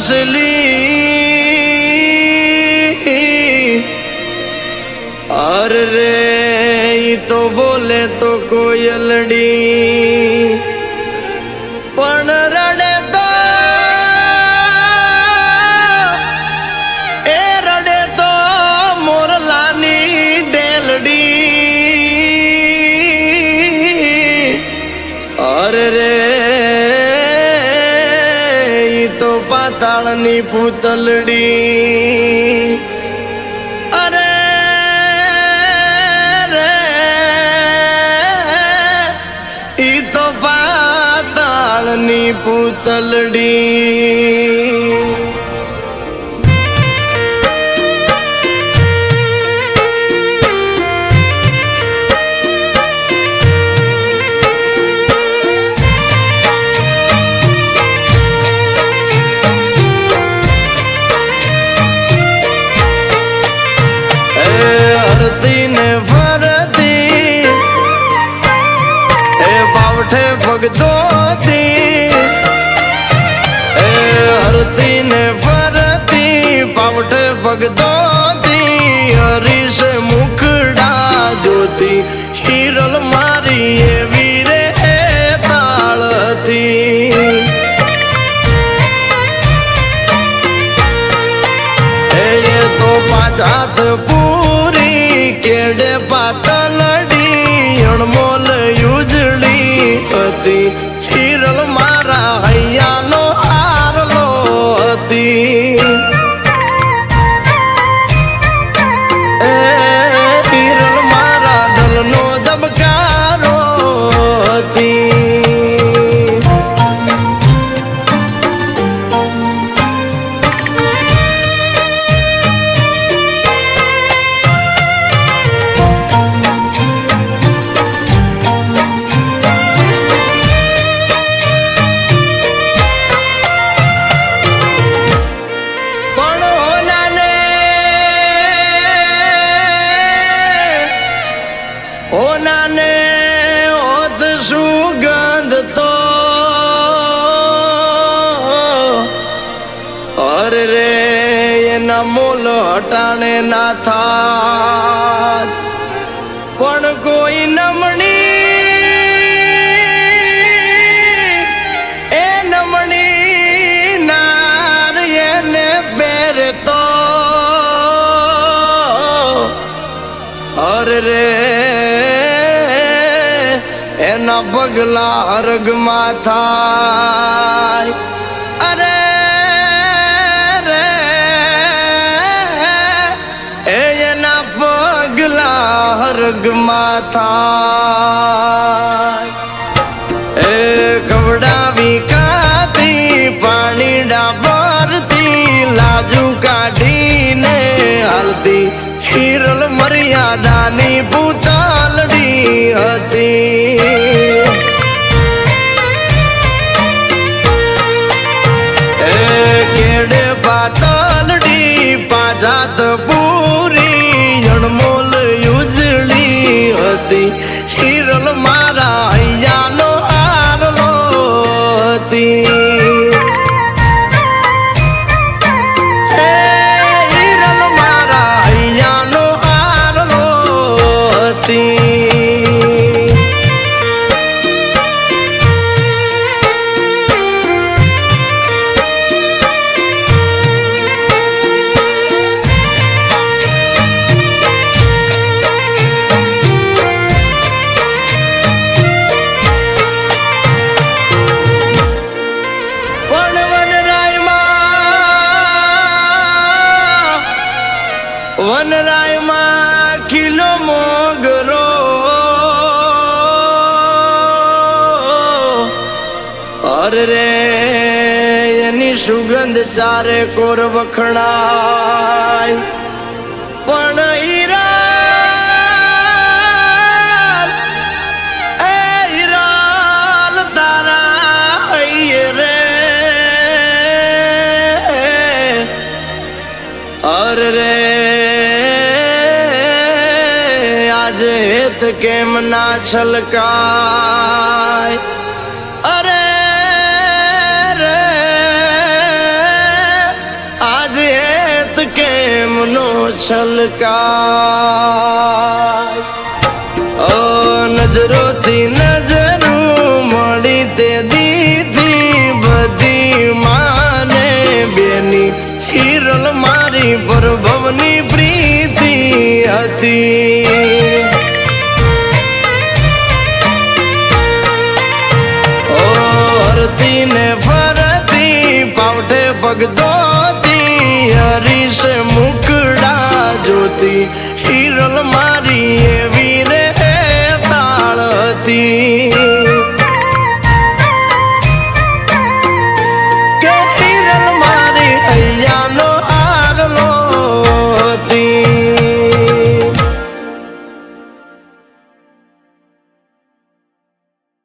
हंसली अरे रे तो बोले तो कोयलड़ी पण रड़े तो ए रड़े तो मोरलानी डेलड़ी अरे रे तो पाताळनी पूतलड़ी अरे रे ई तो पाताळनी पूतलड़ी भगतो थी हरती ने फरती पावठ भगतो थी हरी से मुखड़ा ज्योति हिरल मारी ये वीरे तालती ये तो पाचात पूरी केड़े पातलड़ी अणमोल युजड़ी हिरल मारा हૈયાનો હારલો હતી हिरल मारा દલનો દબકારો હતી मोल हटाने ना था पण कोई नमणी ए नमणी नार ये ने पैर तो और रे एना पगला अर्ग माथा अरे हरग माथा ए कवड़ावी काती पानी डाबरती लाजू काढ़ी ने हल्दी हिरल मर्यादानी पूतालड़ी हती ए केड़े पातालड़ी पाजात पूरी अणमोल युजड़ी हती हिरल मारा हૈયાનો હારલો હતી हिरल मारा हૈયાનો હારલો હતી वनराय मां खिलो मोगरो और रे एनी सुगंध चारे कोर वखणाय पण हीराल ए हीराल तारा रे और रे आज हेत केम ना छलकाय अरे रे છલકાય. ઓ નજરોથી નજરું મળી તે દીધી બધી માને બેની હિરલ મારી પરભવની પ્રીતિ હતી. ઓ હરતી ને ફરતી પાવઠે પગ